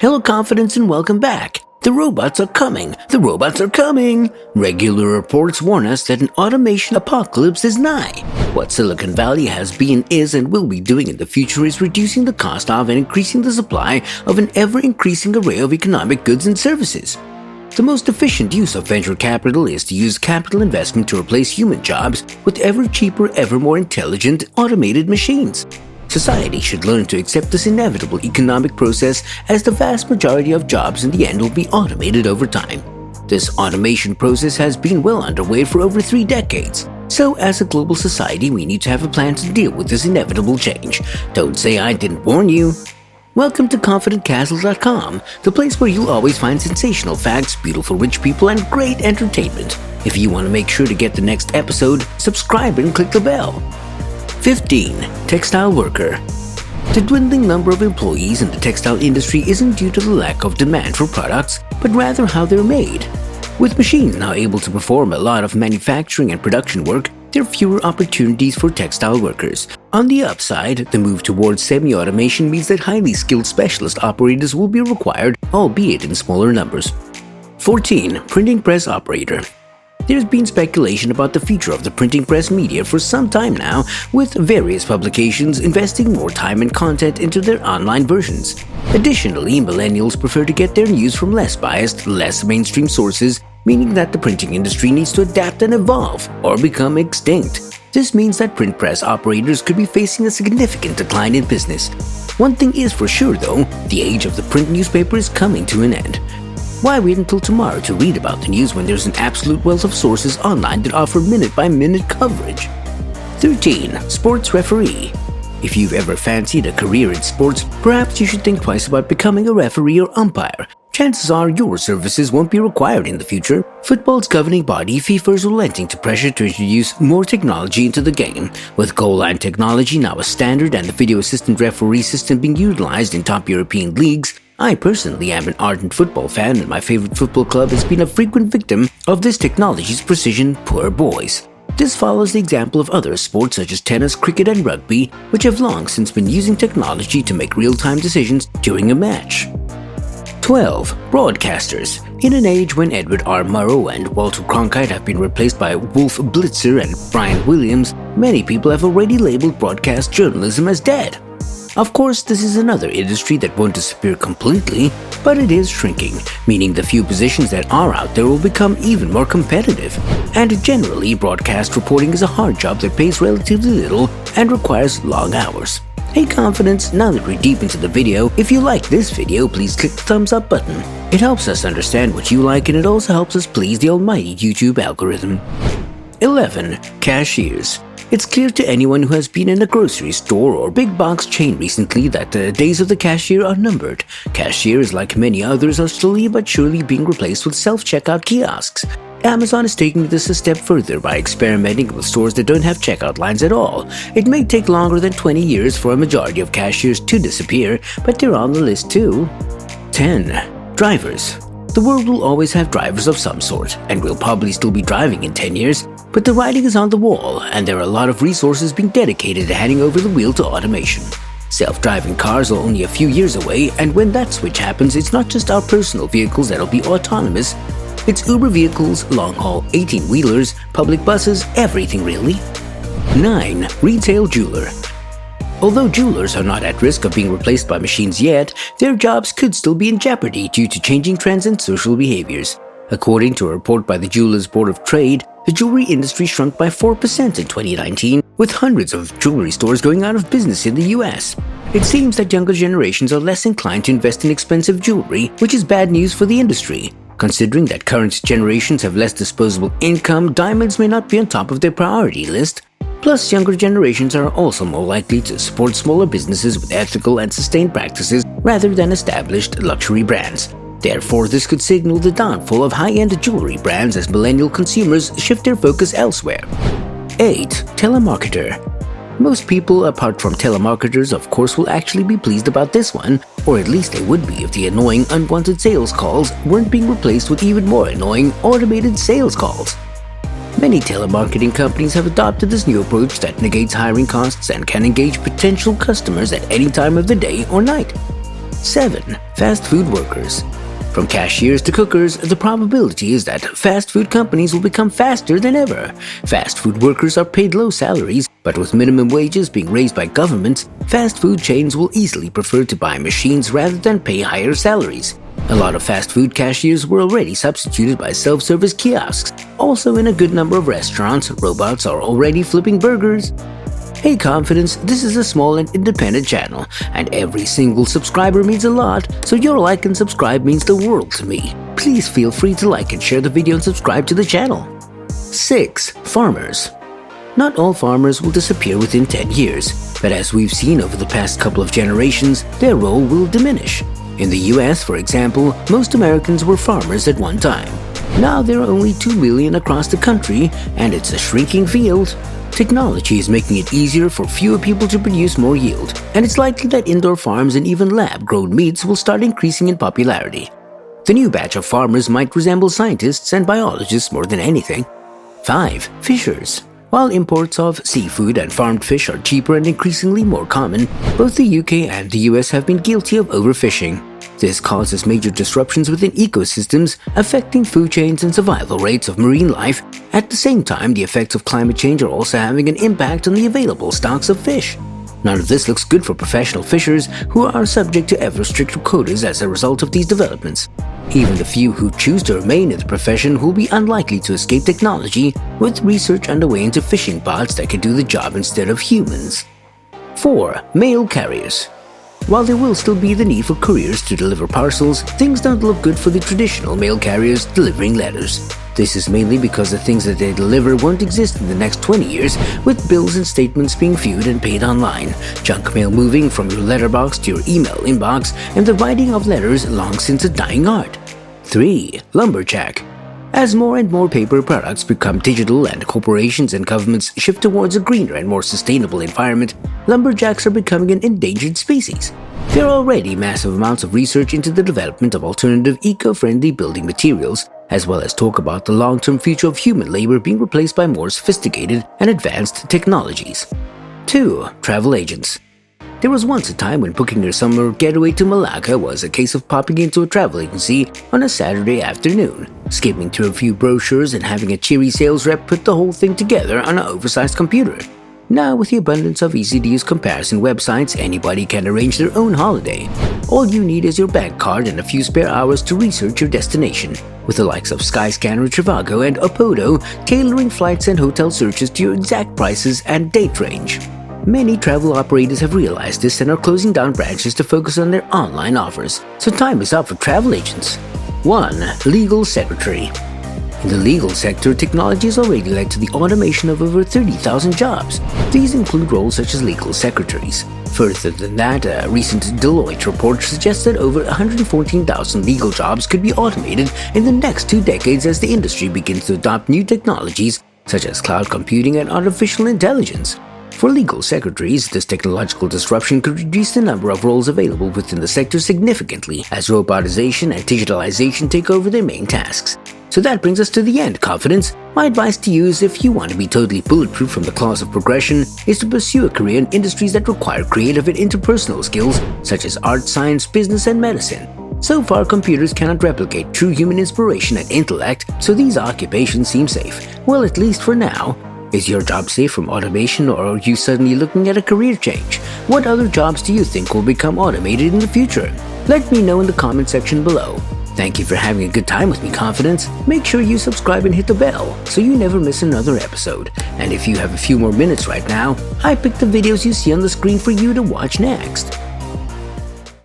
Hello, confidence, and welcome back. The robots are coming. The robots are coming. Regular reports warn us that an automation apocalypse is nigh. What Silicon Valley has been, is, and will be doing in the future is reducing the cost of and increasing the supply of an ever-increasing array of economic goods and services. The most efficient use of venture capital is to use capital investment to replace human jobs with ever cheaper, ever more intelligent, automated machines. Society should learn to accept this inevitable economic process, as the vast majority of jobs in the end will be automated over time. This automation process has been well underway for over 3 decades. So as a global society, we need to have a plan to deal with this inevitable change. Don't say I didn't warn you. Welcome to ConfidentCastle.com, the place where you'll always find sensational facts, beautiful rich people, and great entertainment. If you want to make sure to get the next episode, subscribe and click the bell. 15. Textile Worker. The dwindling number of employees in the textile industry isn't due to the lack of demand for products, but rather how they're made. With machines now able to perform a lot of manufacturing and production work, there are fewer opportunities for textile workers. On the upside, the move towards semi-automation means that highly skilled specialist operators will be required, albeit in smaller numbers. 14. Printing Press Operator. There's been speculation about the future of the printing press media for some time now, with various publications investing more time and content into their online versions. Additionally, millennials prefer to get their news from less biased, less mainstream sources, meaning that the printing industry needs to adapt and evolve, or become extinct. This means that print press operators could be facing a significant decline in business. One thing is for sure though, the age of the print newspaper is coming to an end. Why wait until tomorrow to read about the news when there's an absolute wealth of sources online that offer minute-by-minute coverage? 13. Sports Referee. If you've ever fancied a career in sports, perhaps you should think twice about becoming a referee or umpire. Chances are your services won't be required in the future. Football's governing body, FIFA, is relenting to pressure to introduce more technology into the game. With goal line technology now a standard and the video assistant referee system being utilized in top European leagues, I personally am an ardent football fan, and my favorite football club has been a frequent victim of this technology's precision, poor boys. This follows the example of other sports such as tennis, cricket, and rugby, which have long since been using technology to make real-time decisions during a match. 12. Broadcasters. In an age when Edward R. Murrow and Walter Cronkite have been replaced by Wolf Blitzer and Brian Williams, many people have already labeled broadcast journalism as dead. Of course, this is another industry that won't disappear completely, but it is shrinking, meaning the few positions that are out there will become even more competitive. And generally, broadcast reporting is a hard job that pays relatively little and requires long hours. Hey Confidence, now that we're deep into the video, if you like this video, please click the thumbs up button. It helps us understand what you like, and it also helps us please the almighty YouTube algorithm. 11. Cashiers. It's clear to anyone who has been in a grocery store or big box chain recently that the days of the cashier are numbered. Cashiers, like many others, are slowly but surely being replaced with self-checkout kiosks. Amazon is taking this a step further by experimenting with stores that don't have checkout lines at all. It may take longer than 20 years for a majority of cashiers to disappear, but they're on the list too. 10. Drivers. The world will always have drivers of some sort, and we'll probably still be driving in 10 years, but the writing is on the wall, and there are a lot of resources being dedicated to handing over the wheel to automation. Self-driving cars are only a few years away, and when that switch happens, it's not just our personal vehicles that'll be autonomous. It's Uber vehicles, long-haul 18-wheelers, public buses, everything really. 9. Retail Jeweler. Although jewelers are not at risk of being replaced by machines yet, their jobs could still be in jeopardy due to changing trends and social behaviors. According to a report by the Jewelers Board of Trade, the jewelry industry shrunk by 4% in 2019, with hundreds of jewelry stores going out of business in the US. It seems that younger generations are less inclined to invest in expensive jewelry, which is bad news for the industry. Considering that current generations have less disposable income, diamonds may not be on top of their priority list. Plus, younger generations are also more likely to support smaller businesses with ethical and sustained practices rather than established luxury brands. Therefore, this could signal the downfall of high-end jewelry brands as millennial consumers shift their focus elsewhere. 8. Telemarketer. Most people, apart from telemarketers, of course, will actually be pleased about this one, or at least they would be if the annoying unwanted sales calls weren't being replaced with even more annoying automated sales calls. Many telemarketing companies have adopted this new approach that negates hiring costs and can engage potential customers at any time of the day or night. 7. Fast food workers. From cashiers to cookers, the probability is that fast food companies will become faster than ever. Fast food workers are paid low salaries, but with minimum wages being raised by governments, fast food chains will easily prefer to buy machines rather than pay higher salaries. A lot of fast food cashiers were already substituted by self-service kiosks. Also, in a good number of restaurants, robots are already flipping burgers. Hey Confidence, this is a small and independent channel, and every single subscriber means a lot, so your like and subscribe means the world to me. Please feel free to like and share the video and subscribe to the channel. 6. Farmers. Not all farmers will disappear within 10 years, but as we've seen over the past couple of generations, their role will diminish. In the US, for example, most Americans were farmers at one time. Now there are only 2 million across the country, and it's a shrinking field. Technology is making it easier for fewer people to produce more yield, and it's likely that indoor farms and even lab-grown meats will start increasing in popularity. The new batch of farmers might resemble scientists and biologists more than anything. 5. Fishers. While imports of seafood and farmed fish are cheaper and increasingly more common, both the UK and the US have been guilty of overfishing. This causes major disruptions within ecosystems, affecting food chains and survival rates of marine life. At the same time, the effects of climate change are also having an impact on the available stocks of fish. None of this looks good for professional fishers who are subject to ever stricter quotas as a result of these developments. Even the few who choose to remain in the profession will be unlikely to escape technology, with research underway into fishing bots that can do the job instead of humans. 4. Mail carriers. While there will still be the need for couriers to deliver parcels, things don't look good for the traditional mail carriers delivering letters. This is mainly because the things that they deliver won't exist in the next 20 years, with bills and statements being viewed and paid online, junk mail moving from your letterbox to your email inbox, and the writing of letters long since a dying art. 3. Lumberjack. As more and more paper products become digital and corporations and governments shift towards a greener and more sustainable environment, lumberjacks are becoming an endangered species. There are already massive amounts of research into the development of alternative eco-friendly building materials, as well as talk about the long-term future of human labor being replaced by more sophisticated and advanced technologies. 2. Travel agents. There was once a time when booking your summer getaway to Malaga was a case of popping into a travel agency on a Saturday afternoon, skimming through a few brochures and having a cheery sales rep put the whole thing together on an oversized computer. Now, with the abundance of easy-to-use comparison websites, anybody can arrange their own holiday. All you need is your bank card and a few spare hours to research your destination, with the likes of Skyscanner, Trivago, and Opodo tailoring flights and hotel searches to your exact prices and date range. Many travel operators have realized this and are closing down branches to focus on their online offers, so time is up for travel agents. 1. Legal secretary. In the legal sector, technology has already led to the automation of over 30,000 jobs. These include roles such as legal secretaries. Further than that, a recent Deloitte report suggests that over 114,000 legal jobs could be automated in the next 2 decades as the industry begins to adopt new technologies such as cloud computing and artificial intelligence. For legal secretaries, this technological disruption could reduce the number of roles available within the sector significantly as robotization and digitalization take over their main tasks. So that brings us to the end, Confidence. My advice to you is if you want to be totally bulletproof from the claws of progression is to pursue a career in industries that require creative and interpersonal skills such as art, science, business, and medicine. So far, computers cannot replicate true human inspiration and intellect, so these occupations seem safe. Well, at least for now. Is your job safe from automation, or are you suddenly looking at a career change? What other jobs do you think will become automated in the future? Let me know in the comment section below. Thank you for having a good time with me, Confidence. Make sure you subscribe and hit the bell so you never miss another episode. And if you have a few more minutes right now, I picked the videos you see on the screen for you to watch next.